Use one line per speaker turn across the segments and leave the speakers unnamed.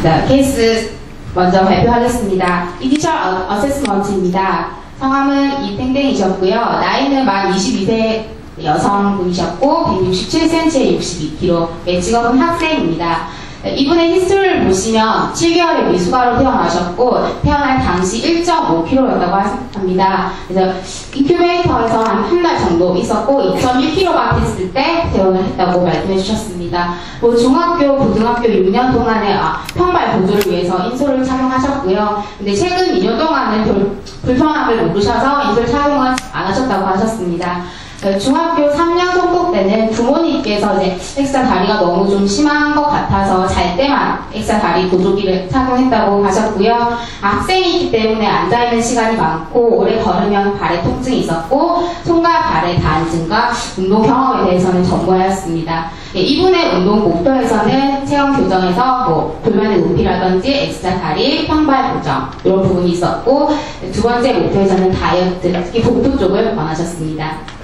네, 케이스 먼저 발표하겠습니다. 이니셜 어세스먼트입니다. 성함은 이땡땡이셨고요. 나이는 만 22세 여성분이셨고 167cm에 62kg, 직업은 학생입니다. 이분의 히스토리를 보시면 7개월에 미숙아로 태어나셨고 태어날 당시 1.5kg였다고 합니다. 그래서 인큐베이터에서 한 달 정도 있었고 2.1kg가 됐을 때 퇴원을 했다고 말씀해 주셨습니다. 중학교, 고등학교 6년 동안에 평발 보조를 위해서 인솔을 착용하셨고요. 근데 최근 2년 동안은 불편함을 모르셔서 인솔 착용을 안 하셨다고 하셨습니다. 중학교 3년 정도 때는 부모님께서 이제 엑사 다리가 너무 좀 심한 것 같아서 잘 때만 엑사 다리 보조기를 착용했다고 하셨고요. 학생이기 때문에 앉아있는 시간이 많고 오래 걸으면 발에 통증이 있었고 손과 발의 다한증과 운동 경험에 대해서는 전무하였습니다. 이분의 운동 목표에서는 체형 교정에서 골반의 높이라든지 엑사 다리, 평발 고정 이런 부분이 있었고 두 번째 목표에서는 다이어트, 특히 복부 쪽을 원하셨습니다.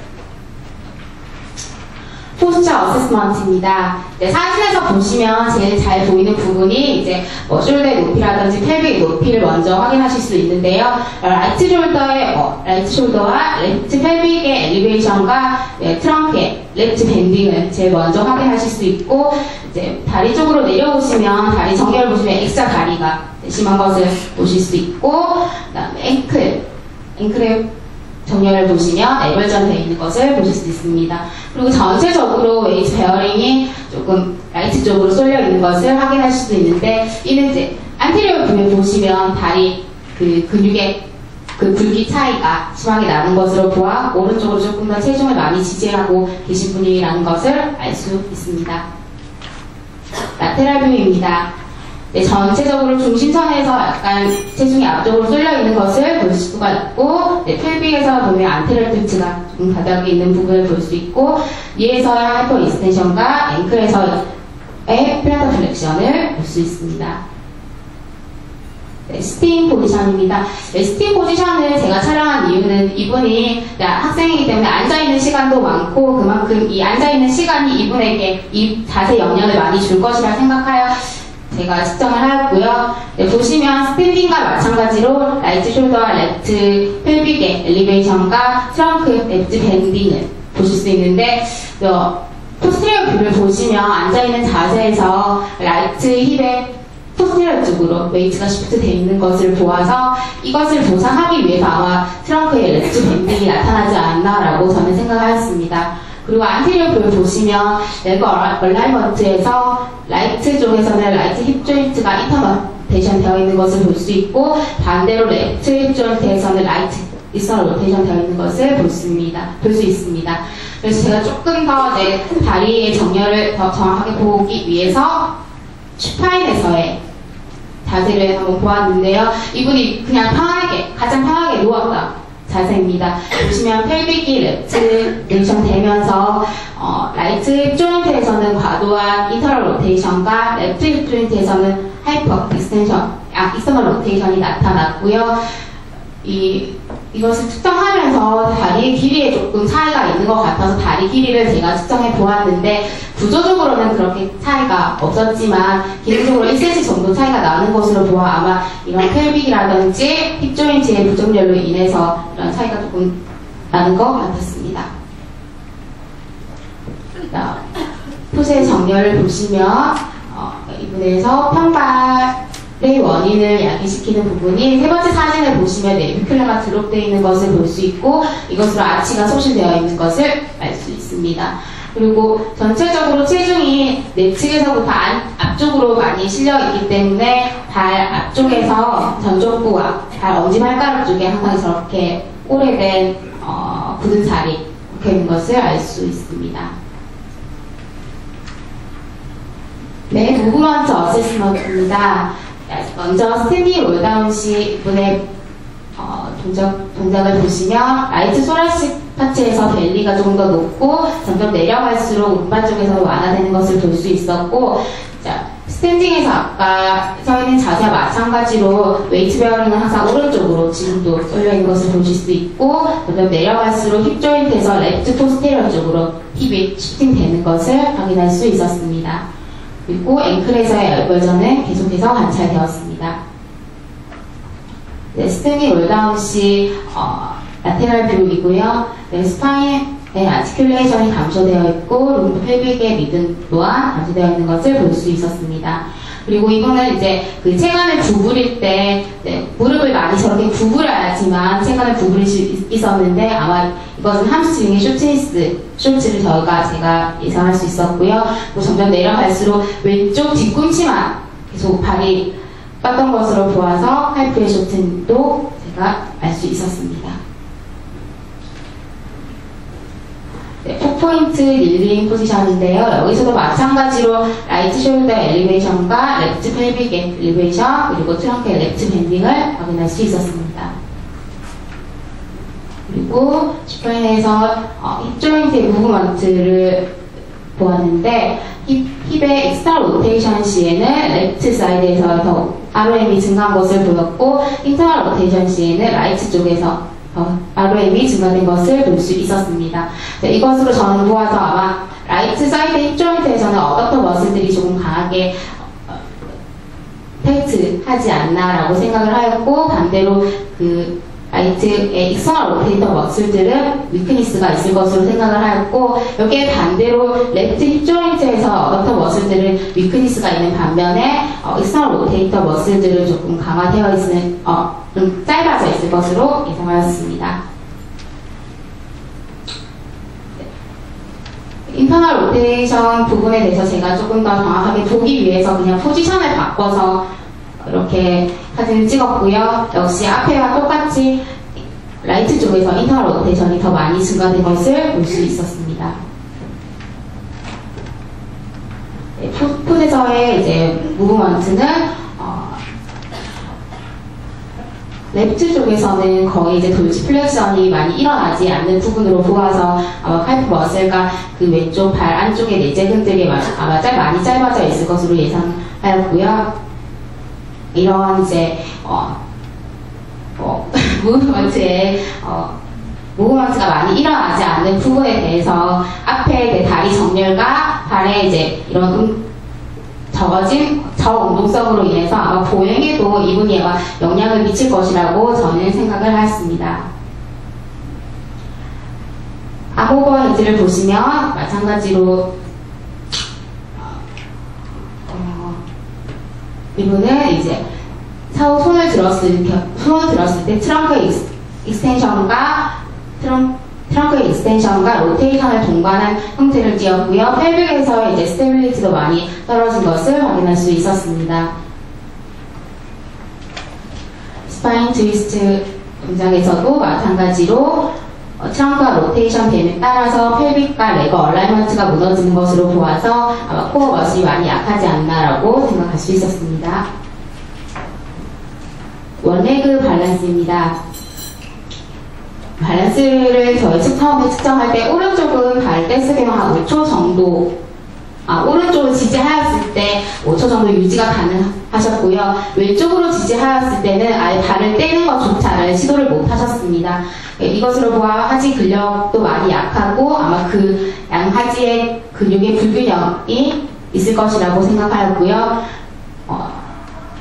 포스처 어세스먼트입니다. 사진에서 보시면 제일 잘 보이는 부분이 이제 숄더의 높이라든지 펠빅의 높이를 먼저 확인하실 수 있는데요. 라이트 숄더와 레프트 펠빅의 엘리베이션과 트렁크의 레프트 밴딩을 제일 먼저 확인하실 수 있고, 이제 다리 쪽으로 내려오시면 다리 정렬을 보시면 엑사 다리가 심한 것을 보실 수 있고, 그다음에 앵클의 정렬을 보시면 에벌전 되어 있는 것을 보실 수 있습니다. 그리고 전체적으로 웨이트 베어링이 조금 라이트 쪽으로 쏠려 있는 것을 확인하실 수 있는데, 이는 이제 안테리어 뷰에 보시면 다리 그 근육의 그 굵기 차이가 심하게 나는 것으로 보아 오른쪽으로 조금 더 체중을 많이 지지하고 계신 분이라는 것을 알 수 있습니다. 라테랄 뷰입니다. 전체적으로 중심선에서 약간 체중이 앞쪽으로 쏠려 있는 것을 볼 수가 있고, 펠빅에서 보면 안테리어 틸트가 조금 바닥에 있는 부분을 볼 수 있고, 위에서의 하이퍼 익스텐션과 앵클에서의 플랜터 플렉션을 볼 수 있습니다. 스팅 포지션입니다. 스팅 포지션을 제가 촬영한 이유는 이분이 학생이기 때문에 앉아있는 시간도 많고 그만큼 이 앉아있는 시간이 이분에게 이 자세 영향을 많이 줄 것이라 생각하여 제가 측정을 하였고요. 보시면 스탠딩과 마찬가지로 라이트 숄더와 레프트 펠빅의 엘리베이션과 트렁크 레프트 밴딩을 보실 수 있는데, 포스테리어 뷰를 보시면 앉아있는 자세에서 라이트 힙의 포스테리어 쪽으로 웨이트가 시프트 되어 있는 것을 보아서 이것을 보상하기 위해서 아마 트렁크의 레프트 밴딩이 나타나지 않았나라고 저는 생각하였습니다. 그리고 안테리어 뷰를 보시면 레그 얼라이먼트에서 라이트 쪽에서는 라이트 힙 조인트가 인터로테이션 되어 있는 것을 볼 수 있고, 반대로 레프트 힙 조인트에서는 라이트 익스터널 로테이션 되어 있는 것을 볼 수 있습니다. 그래서 제가 조금 더 내 다리의 정렬을 더 정확하게 보기 위해서 슈파인에서의 자세를 한번 보았는데요. 이분이 그냥 가장 편하게 누웠다 자세입니다. 보시면 펠빅이 레프트 로테이션 되면서 라이트 조인트에서는 과도한 인터럴 로테이션과 레프트 조인트에서는 하이퍼 익스텐션, 익스터널 로테이션이 나타났고요. 이것을 측정하면서 다리의 길이에 조금 차이가 있는 것 같아서 다리 길이를 제가 측정해 보았는데, 구조적으로는 그렇게 차이가 없었지만 기능적으로 1cm 정도 차이가 나는 것으로 보아 아마 이런 펠빅이라든지 힙 조인트의 부정렬로 인해서 이런 차이가 조금 나는 것 같았습니다. 풋의 정렬을 보시면 이 부분에서 평발의 원인을 야기시키는 부분이 세 번째 사진을 보시면 내비큘러가 드롭되어 있는 것을 볼 수 있고, 이것으로 아치가 소실되어 있는 것을 알 수 있습니다. 그리고 전체적으로 체중이 내측에서부터 앞쪽으로 많이 실려있기 때문에 발 앞쪽에서 전족부와 발 엄지발가락 쪽에 항상 저렇게 오래된 굳은 살이 박혀 있는 것을 알 수 있습니다. 네, 무브먼트 어세스먼트입니다. 먼저 스탠딩 롤다운 시 분의 동작을 보시면 라이트 소라식 파츠에서 벨리가 조금 더 높고 점점 내려갈수록 운반 쪽에서 완화되는 것을 볼 수 있었고, 스탠딩에서 아까 서 있는 자세와 마찬가지로 웨이트 베어링은 항상 오른쪽으로 지금도 쏠려 있는 것을 보실 수 있고, 점점 내려갈수록 힙 조인트에서 레프트 포스테리어 쪽으로 힙이 시프팅 되는 것을 확인할 수 있었습니다. 그리고 앵클에서의 열벌전은 계속해서 관찰되었습니다. 네, 스탠리 롤다운 시 라테럴 뷰이고요. 네, 스파인의 아티큘레이션이 감소되어 있고 룸프 펠빅의 리듬 또한 감소되어 있는 것을 볼 수 있었습니다. 그리고 이거는 이제 그 체간을 구부릴 때 무릎을 많이 저렇게 구부려야지만 체간을 구부릴 수 있었는데 아마 이것은 함스트링의 쇼츠를 제가 예상할 수 있었고요. 또 점점 내려갈수록 왼쪽 뒤꿈치만 계속 발이 뻗던 것으로 보아서 할프의 쇼트도 제가 알 수 있었습니다. 네, 4포인트 릴링 포지션인데요. 여기서도 마찬가지로 라이트 숄더 엘리베이션과 랩트 펠빅 엘리베이션 그리고 트렁크의 랩트 밴딩을 확인할 수 있었습니다. 그리고 슈퍼인에서 힙 조인트의 무브먼트를 보았는데 힙의 엑스트라 로테이션 시에는 랩트 사이드에서 더 ROM이 증가한 것을 보였고 인터널 로테이션 시에는 라이트 쪽에서 ROM이 증가된 것을 볼 수 있었습니다. 네, 이것으로 저는 보아서 아마 라이트 사이드 힙 조인트에서는 어댑터 머슬들이 조금 강하게 펠트하지 않나라고 생각을 하였고 반대로 그 라이트의 익스터널 로테이터 머슬들은 위크니스가 있을 것으로 생각을 하였고 여기에 반대로 랩트 힙 조인트에서 어댑터 머슬들은 위크니스가 있는 반면에 익스터널 로테이터 머슬들은 조금 강화되어 있는 좀 짧아져 있을 것으로 예상하였습니다. 인터널 로테이션 부분에 대해서 제가 조금 더 정확하게 보기 위해서 그냥 포지션을 바꿔서 이렇게 사진을 찍었고요. 역시 앞에와 똑같이 라이트 쪽에서 인터널 로테이션이 더 많이 증가된 것을 볼 수 있었습니다. 네, 풋에서의 이제 무브먼트는 랩트 쪽에서는 거의 이제 돌지 플렉션이 많이 일어나지 않는 부분으로 보아서 아마 칼프 머슬과 그 왼쪽 발 안쪽의 내재근들이 아마 많이 짧아져 있을 것으로 예상하였고요. 이런 이제 무브먼트가 많이 일어나지 않는 부분에 대해서 앞에 다리 정렬과 발의 이제 이런 적어진 저운동성으로 인해서 아마 보행에도 이분이 아마 영향을 미칠 것이라고 저는 생각을 하였습니다. 암오버 헤드를 보시면 마찬가지로 이분은 이제 손을 들었을 때 트렁크의 익스텐션과 로테이션을 동반한 형태를 띄었고요. 펠빅에서 이제 스테빌리티도 많이 떨어진 것을 확인할 수 있었습니다. 스파인 트위스트 동작에서도 마찬가지로 트렁크와 로테이션 뱀에 따라서 펠빅과 레거 얼라이먼트가 무너지는 것으로 보아서 아마 코어 머슬이 많이 약하지 않나라고 생각할 수 있었습니다. 원레그 밸런스입니다. 밸런스를 저희 처음에 측정할 때 오른쪽은 발 댄스 경험 한 5초 정도 오른쪽으로 지지하였을 때 5초 정도 유지가 가능하셨고요. 왼쪽으로 지지하였을 때는 아예 발을 떼는 것조차를 시도를 못 하셨습니다. 이것으로 보아 하지 근력도 많이 약하고 아마 그 양하지의 근육의 불균형이 있을 것이라고 생각하였고요.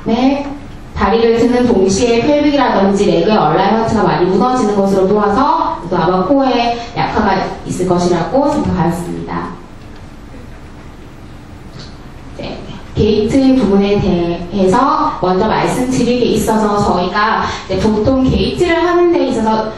네. 다리를 드는 동시에 펠빅이라든지 레그의 얼라이먼트가 많이 무너지는 것으로 보아서 또 아마 코어에 약화가 있을 것이라고 생각하였습니다. 네, 게이트 부분에 대해서 먼저 말씀드릴 게 있어서 저희가 이제 보통 게이트를 하는 데 있어서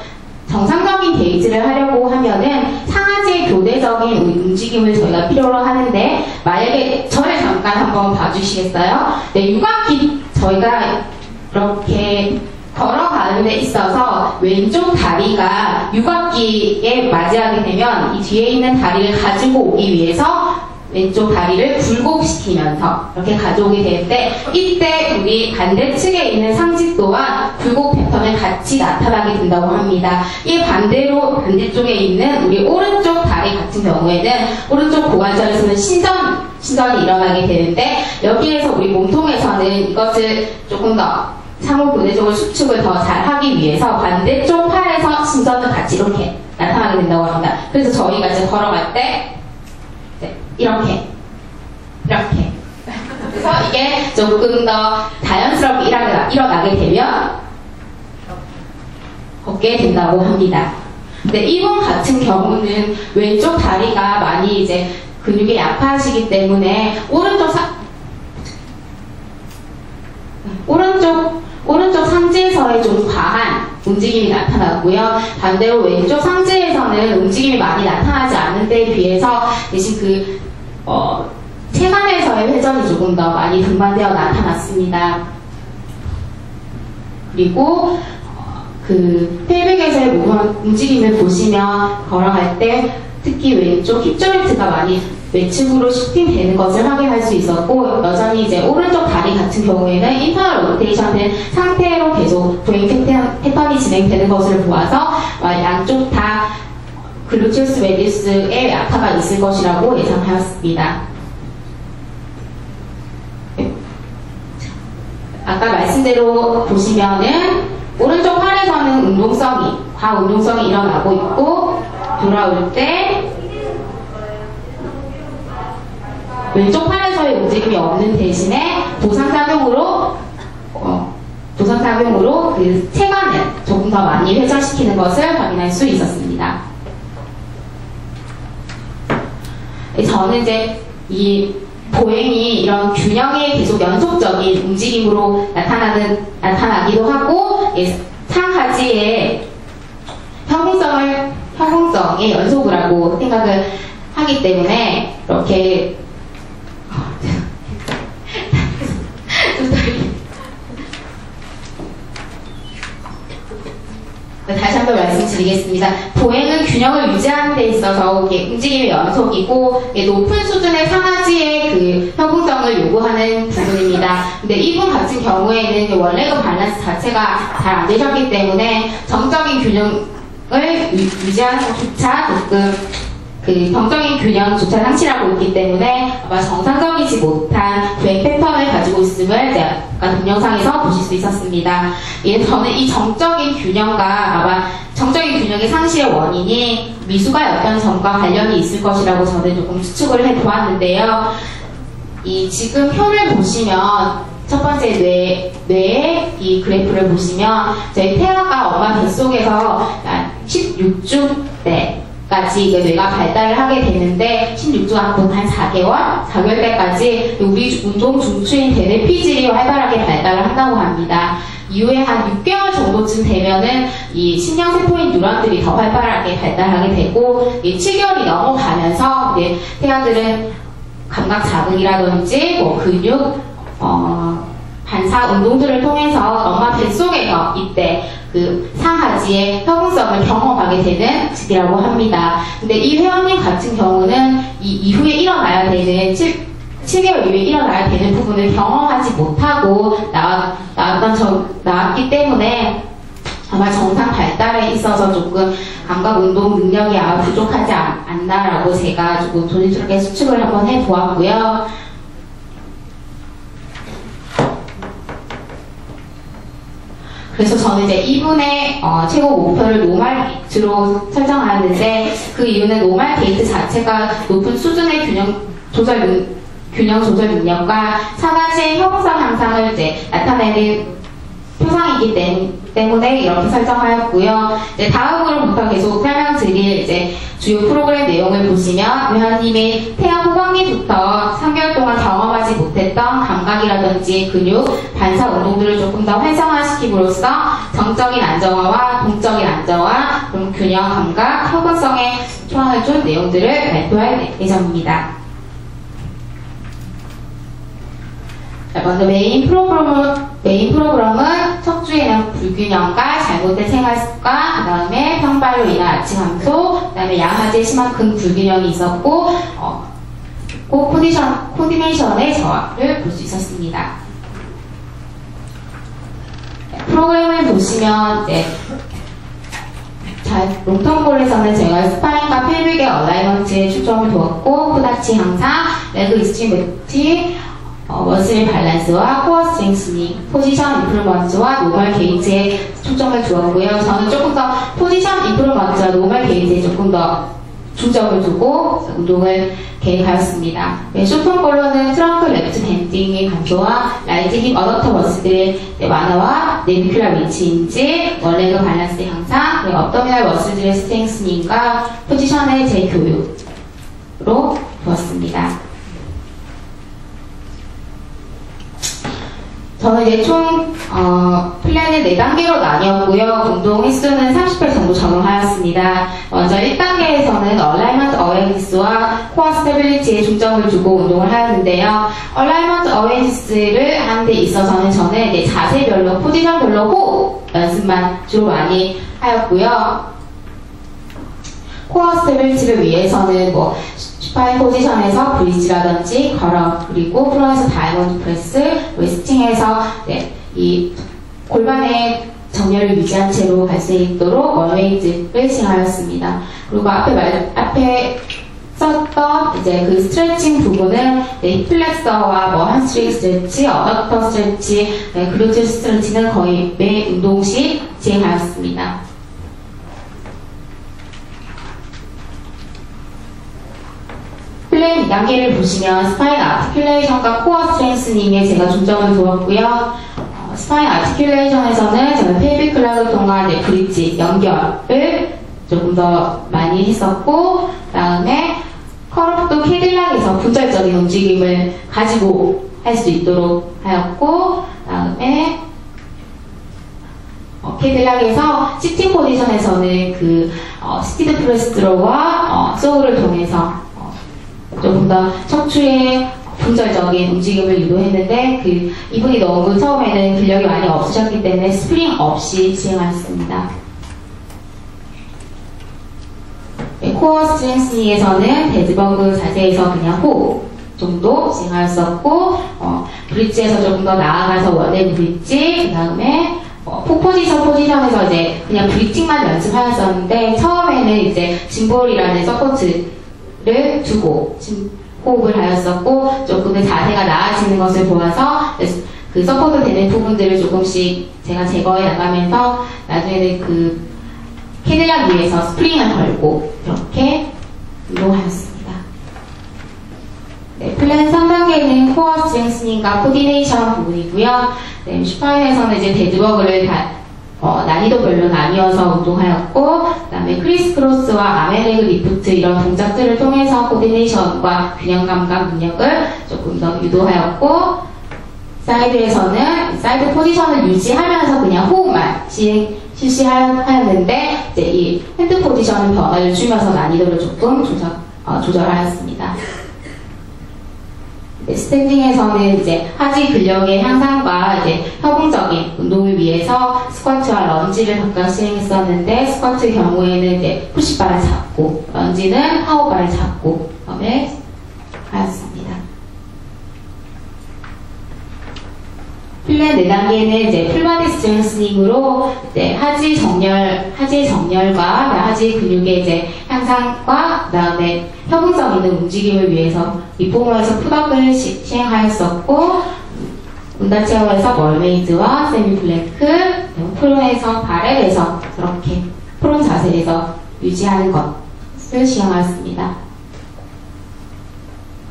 정상적인 게이트를 하려고 하면은 상하지의 교대적인 움직임을 저희가 필요로 하는데 만약에 저를 잠깐 한번 봐주시겠어요? 네, 육악기 저희가 이렇게 걸어가는 데 있어서 왼쪽 다리가 육악기에 맞이하게 되면 이 뒤에 있는 다리를 가지고 오기 위해서 왼쪽 다리를 굴곡시키면서 이렇게 가져오게 되는데 이때 우리 반대측에 있는 상지 또한 굴곡 패턴을 같이 나타나게 된다고 합니다. 이 반대로 반대쪽에 있는 우리 오른쪽 다리 같은 경우에는 오른쪽 고관절에서는 신전이 일어나게 되는데 여기에서 우리 몸통에서는 이것을 조금 더 상호교대적으로 수축을 더 잘 하기 위해서 반대쪽 팔에서 신전도 같이 이렇게 나타나게 된다고 합니다. 그래서 저희가 이제 걸어갈 때 이렇게 그래서 이게 조금 더 자연스럽게 일어나게 되면 걷게 된다고 합니다. 근데 이분 같은 경우는 왼쪽 다리가 많이 이제 근육이 약하시기 때문에 오른쪽 상체에서의 좀 과한 움직임이 나타났고요. 반대로 왼쪽 상체에서는 움직임이 많이 나타나지 않는 때에 비해서 대신 체간에서의 회전이 조금 더 많이 등반되어 나타났습니다. 그리고 펠빅에서의 움직임을 보시면 걸어갈 때 특히 왼쪽 힙 조인트가 많이 외측으로 슈팅되는 것을 확인할 수 있었고, 여전히 이제 오른쪽 다리 같은 경우에는 인터널 로테이션 된 상태로 계속 보행 패턴이 진행되는 것을 보아서 양쪽 다 글루티우스 메디우스에 약화가 있을 것이라고 예상하였습니다. 아까 말씀대로 보시면은 오른쪽 팔에서는 과운동성이 일어나고 있고, 돌아올 때 왼쪽 팔에서의 움직임이 없는 대신에 도상작용으로 그 체간을 조금 더 많이 회전시키는 것을 확인할 수 있었습니다. 저는 이제 이 보행이 이런 균형의 계속 연속적인 움직임으로 나타나기도 하고, 상하지의 형용성의 연속이라고 생각을 하기 때문에 이렇게 다시 한번 말씀드리겠습니다. 보행은 균형을 유지하는 데 있어서 움직임의 연속이고 높은 수준의 상하지의 그 형성성을 요구하는 부분입니다. 근데 이분 같은 경우에는 원래가 밸런스 자체가 잘 안 되셨기 때문에 정적인 균형을 유지하는 것조차 조금 정적인 균형조차 상실하고 있기 때문에 아마 정상적이지 못한 보행 패턴을 가지고 있음을 아까 동영상에서 보실 수 있었습니다. 저는 이 정적인 균형의 상실의 원인이 미수가였던 점과 관련이 있을 것이라고 저는 조금 추측을 해보았는데요. 지금 표를 보시면 첫 번째 뇌의 이 그래프를 보시면 저희 태아가 엄마 뱃속에서 16주 때까지 뇌가 발달을 하게 되는데 16주 앞으로 한 4개월 때까지 우리 운동 중추인 대뇌피질이 활발하게 발달을 한다고 합니다. 이후에 한 6개월 정도쯤 되면은 이 신경세포인 뉴런들이 더 활발하게 발달하게 되고 7개월이 넘어가면서 태아들은 감각 자극이라든지 근육 반사 운동들을 통해서 엄마 뱃속에서 이때 그 상하지의 협응성을 경험하게 되는 시기라고 합니다. 근데 이 회원님 같은 경우는 이 이후에 일어나야 되는 7개월 이후에 일어나야 되는 부분을 경험하지 못하고 나왔기 때문에 아마 정상 발달에 있어서 조금 감각 운동 능력이 아마 부족하지 않나라고 제가 조금 조심스럽게 수측을 한번 해보았고요. 그래서 저는 이제 이분의 최고 목표를 노말 게이트로 설정하였는데, 그 이유는 노말 게이트 자체가 높은 수준의 균형 조절 능력과 상하지의 협응성 향상을 이제 나타내는 표상이기 때문에 이렇게 설정하였고요. 이제 다음으로부터 계속 설명드릴 이제 주요 프로그램 내용을 보시면 회원님이 태아 후반기부터 3개월 동안 경험하지 못했던 감각이라든지 근육, 반사 운동들을 조금 더 활성화시킴으로써 정적인 안정화와 동적인 안정화, 균형 감각, 협응성에 초안을 준 내용들을 발표할 예정입니다. 먼저 메인 프로그램은 척추의 불균형과 잘못된 생활습관, 그 다음에 평발로 인한 아치 감소, 그 다음에 양하지의 심한 근 불균형이 있었고, 코디네이션의 저하를 볼 수 있었습니다. 프로그램을 보시면, 롱텀볼에서는 제가 스파인과 펠빅의 얼라이먼트에 초점을 두었고, 코다치 향상, 레그 익스트리미티, 머슬 밸런스와 코어 스트렝스닝, 포지션 임프루먼트와 노멀 게이지에 초점을 두었고요. 저는 조금 더 포지션 임프루먼트와 노멀 게이지에 조금 더 중점을 두고 운동을 계획하였습니다. 쇼폼 컬러는 트렁크 레프트 밴딩의 감소와 라이트 힙 어덕터 머슬들의 완화와 내비큘라 위치인지, 원레그 밸런스 향상, 그리고 업도미널 머슬들의 스트렝스닝과 포지션의 재교육으로 두었습니다. 저는 이제 총 플랜을 4단계로 나뉘었고요. 운동 횟수는 30회 정도 적용하였습니다. 먼저 1단계에서는 얼라이먼트 어웨이니스와 코어 스테빌리티에 중점을 두고 운동을 하였는데요. 얼라이먼트 어웨이니스를 하는 데 있어서는 저는 이제 자세별로, 포지션별로 호흡 연습만 주로 많이 하였고요. 코어 스테빌리티를 위해서는 뭐 슈파인 포지션에서 브리지라든지 걸어, 그리고 프론에서 다이아몬드 프레스, 웨스팅에서 이 골반의 정렬을 유지한 채로 갈 수 있도록 월웨이트를 시행하였습니다. 그리고 앞에 썼던 이제 그 스트레칭 부분은 힙플렉서와 뭐 hamstring 스트레치, 어덕터 스트레치, 글루테우스 스트레치는 거의 매 운동시 진행하였습니다. 플랜 2단계를 보시면 스파인 아티큘레이션과 코어 스트렝스닝에 제가 중점을 두었고요. 스파인 아티큘레이션에서는 저는 펠빅 클라우드 통한 브릿지 연결을 조금 더 많이 했었고, 그 다음에 컬업도 캐딜락에서 분절적인 움직임을 가지고 할 수 있도록 하였고, 그 다음에 캐딜락에서 시팅 포지션에서는 그 스피드 프레스 드로우와 소울을 통해서 조금 더 척추의 분절적인 움직임을 유도했는데, 이분이 너무 처음에는 근력이 많이 없으셨기 때문에 스프링 없이 진행하였습니다. 코어 스트렝스닝에서는 데드버그 자세에서 그냥 호흡 정도 진행하였었고, 브릿지에서 조금 더 나아가서 원레 브릿지, 그 다음에 포지션에서 이제 그냥 브릿징만 연습하였었는데, 처음에는 이제 짐볼이라는 서포트를 두고 호흡을 하였었고, 조금 더 자세가 나아지는 것을 보아서 그 서포트 되는 부분들을 조금씩 제가 제거해 나가면서 나중에는 그 캐딜락 위에서 스프링을 걸고 이렇게 운동하였습니다. 플랜 3단계는 코어 스트렝스닝과 코디네이션 부분이고요. 슈파인에서는 이제 데드버그를 난이도별로 나뉘어서 운동하였고, 그 다음에 크리스 크로스와 아메레그 리프트 이런 동작들을 통해서 코디네이션과 균형감과 능력을 조금 더 유도하였고, 사이드에서는 사이드 포지션을 유지하면서 그냥 호흡만 실시하였는데, 이제 이 핸드 포지션 변화를 주면서 난이도를 조금 조절하였습니다. 스탠딩에서는 이제 하지 근력의 향상과 이제 협응적인 운동을 위해서 스쿼트와 런지를 각각 시행했었는데, 스쿼트 경우에는 이제 푸시바를 잡고, 런지는 파워바를 잡고, 하였습니다. 플랜 4단계는 이제 풀바디 스트렝스닝으로 하지 정렬과 하지 근육의 이제 향상과 그다음에 협응성 있는 움직임을 위해서 리포머에서 풋업을 시행하였었고, 운다체어에서 멀메이드와 세미플랭크, 프론에서 바렐에서 저렇게 프론 자세에서 유지하는 것을 시행하였습니다.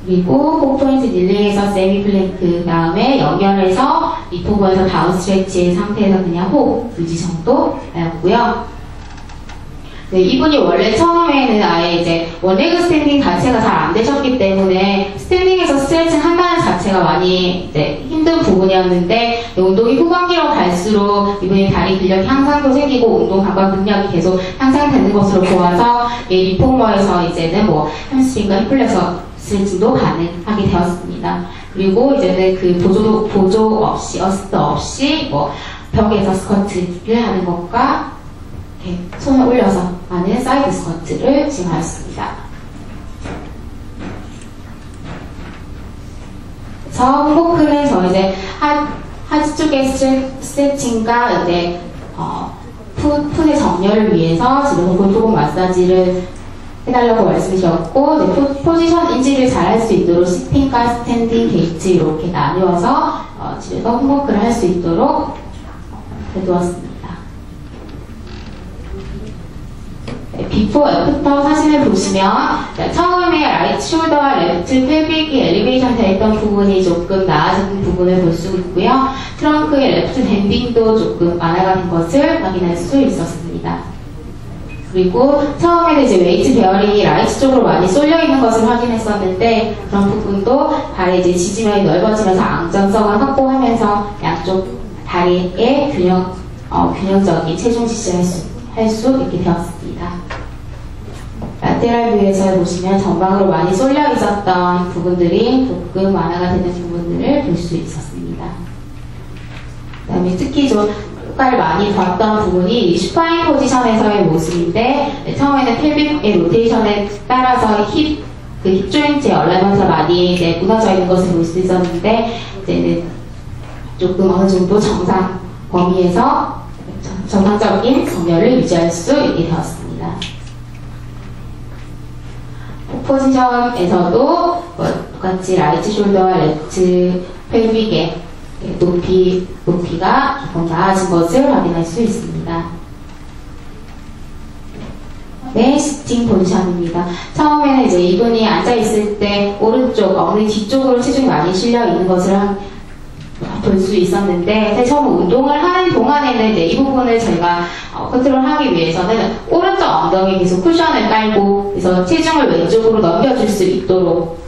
그리고 폭포인트 릴레이에서 세미플랭크, 그 다음에 연결해서 리포버에서 다운 스트레치의 상태에서 그냥 호흡 유지 정도 하였고요. 이분이 원래 처음에는 아예 이제 원레그 스탠딩 자체가 잘 안 되셨기 때문에 스탠딩에서 스트레칭 한다는 자체가 많이 이제 힘든 부분이었는데, 운동이 후반기로 갈수록 이분이 다리 근력 향상도 생기고 운동 감각 능력이 계속 향상되는 것으로 보아서 리포머에서 이제는 뭐 햄스트링과 힙플렉서 스트레칭도 가능하게 되었습니다. 그리고 이제는 그 보조 없이, 어시스트 없이 뭐 벽에서 스쿼트를 하는 것과 이렇게 손을 올려서 하는 사이드 스쿼트를 진행하였습니다. 그래서 홍보크는 저 이제 하지 쪽의 스트레칭과 이제 풋의 정렬을 위해서 지금 골프공 마사지를 해달라고 말씀주셨고, 포지션 인지를 잘 할 수 있도록 시팅과 스탠딩 게이트 이렇게 나누어서 집에서 홈워크를 할 수 있도록 해두었습니다. 비포 애프터 사진을 보시면 처음에 라이트 숄더와 레프트 펠빅이 엘리베이션 되었던 부분이 조금 나아진 부분을 볼 수 있고요. 트렁크의 레프트 밴딩도 조금 완화가 된 것을 확인할 수 있었습니다. 그리고 처음에는 이제 웨이트 베어링이 라이트 쪽으로 많이 쏠려 있는 것을 확인했었는데 그런 부분도 발의 이제 지지면이 넓어지면서 안정성을 확보하면서 양쪽 다리의 균형적인 체중 지지를 할 수 있게 되었습니다. 라테랄 뷰에서 보시면 전방으로 많이 쏠려 있었던 부분들이 조금 완화가 되는 부분들을 볼 수 있었습니다. 그 다음에 특히 좀 효과를 많이 봤던 부분이 이 슈파인 포지션에서의 모습인데 처음에는 펠빅의 로테이션에 따라서 힙 조인트의 얼라이먼트가 많이 이제 무너져 있는 것을 볼 수 있었는데 이제는 조금 어느 정도 정상 범위에서 정상적인 정렬을 유지할 수 있게 되었습니다. 포지션에서도 똑같이 라이트 숄더와 레프트 펠빅의 높이가 조금 나아진 것을 확인할 수 있습니다. 네, 시팅 포지션입니다. 처음에는 이제 이분이 앉아있을 때 오른쪽 엉덩이 뒤쪽으로 체중이 많이 실려 있는 것을 볼 수 있었는데 처음 운동을 하는 동안에는 이제 이 부분을 저희가 컨트롤하기 위해서는 오른쪽 엉덩이에 계속 쿠션을 깔고 그래서 체중을 왼쪽으로 넘겨줄 수 있도록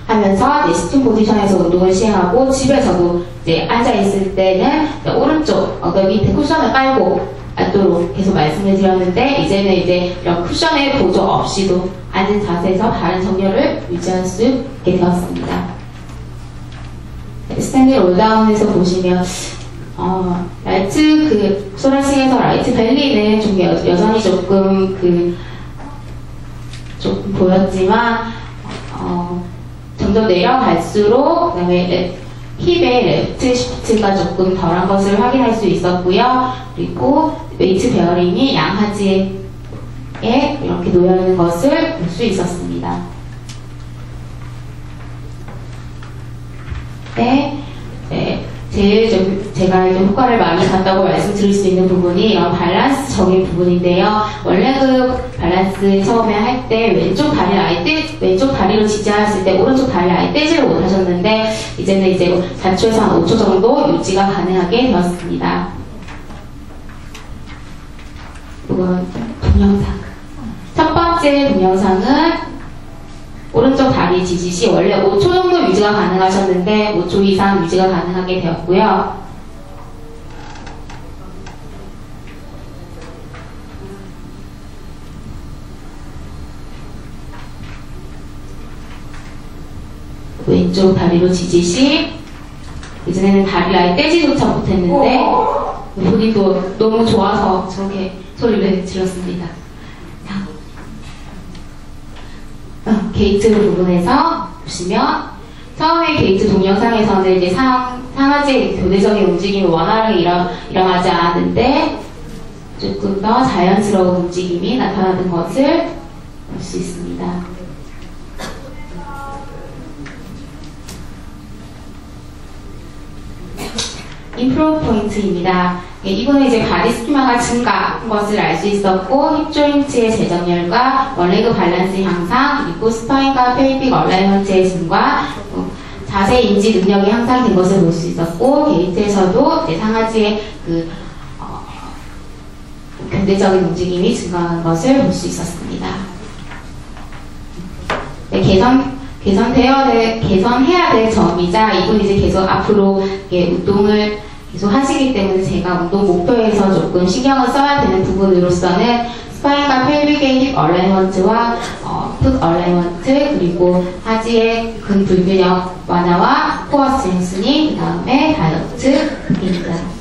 하면서 시팅 포지션에서 운동을 시행하고 집에서도 이제 앉아있을 때는 오른쪽 엉덩이 밑에 쿠션을 깔고 앉도록 계속 말씀을 드렸는데 이제는 이제 이런 쿠션의 보조 없이도 앉은 자세에서 바른 정렬을 유지할 수 있게 되었습니다. 스탠딩 롤다운에서 보시면 라이트 소라싱에서 라이트 벨리는 좀 여전히 조금 보였지만 점점 내려갈수록 그다음에 힙의 레프트 시프트가 조금 덜한 것을 확인할 수 있었고요. 그리고 웨이트 베어링이 양하지에 이렇게 놓여있는 것을 볼 수 있었습니다. 제가 좀 효과를 많이 봤다고 말씀드릴 수 있는 부분이 이런 밸런스적인 부분인데요. 원래 그 밸런스 처음에 할 때 왼쪽 다리로 지지하셨을 때 오른쪽 다리를 아예 떼지를 못하셨는데 이제는 이제 4초에서 한 5초 정도 유지가 가능하게 되었습니다. 이건 동영상. 첫 번째 동영상은 오른쪽 다리 지지 시 원래 5초 정도 유지가 가능하셨는데 5초 이상 유지가 가능하게 되었고요. 왼쪽 다리로 지지 시 이전에는 다리를 아예 떼지조차 못했는데 본인도 너무 좋아서 저렇게 소리를 질렀습니다. 게이트 부분에서 보시면 처음에 게이트 동영상에서는 이제 상하지의 교대적인 움직임이 원활하게 일어나지 않았는데 조금 더 자연스러운 움직임이 나타나는 것을 볼 수 있습니다. 임프로브 포인트입니다. 이번에 이제 바디 스키마가 증가한 것을 알 수 있었고 힙 조인트의 재정렬과 원레그 밸런스 향상 그리고 스파인과 펠빅 얼라이먼트의 증가 자세 인지 능력이 향상된 것을 볼 수 있었고 게이트에서도 상하지의 견대적인 움직임이 증가한 것을 볼 수 있었습니다. 개선해야 될 점이자 이분이 이제 계속 앞으로 운동을 계속 하시기 때문에 제가 운동 목표에서 조금 신경을 써야 되는 부분으로서는 스파인과 펠빅의 힙 얼라이먼트와 풋 얼라이먼트 그리고 하지의 근 불균형 완화와 코어 스트렝스닝 그 다음에 다이어트입니다.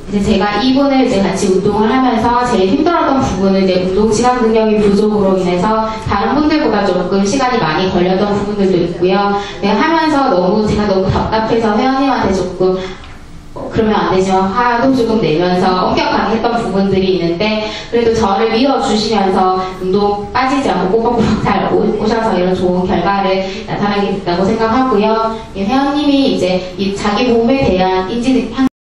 이제 제가 이분을 이제 같이 운동을 하면서 제일 힘들었던 부분은 이제 운동 시간 능력이 부족으로 인해서 다른 분들보다 조금 시간이 많이 걸렸던 부분들도 있고요. 하면서 제가 너무 답답해서 회원님한테 조금 그러면 안 되지만 화도 조금 내면서 엄격하게 했던 부분들이 있는데 그래도 저를 밀어주시면서 운동 빠지지 않고 꼬박꼬박 잘 오셔서 이런 좋은 결과를 나타나게 됐다고 생각하고요. 회원님이 이제 자기 몸에 대한 인지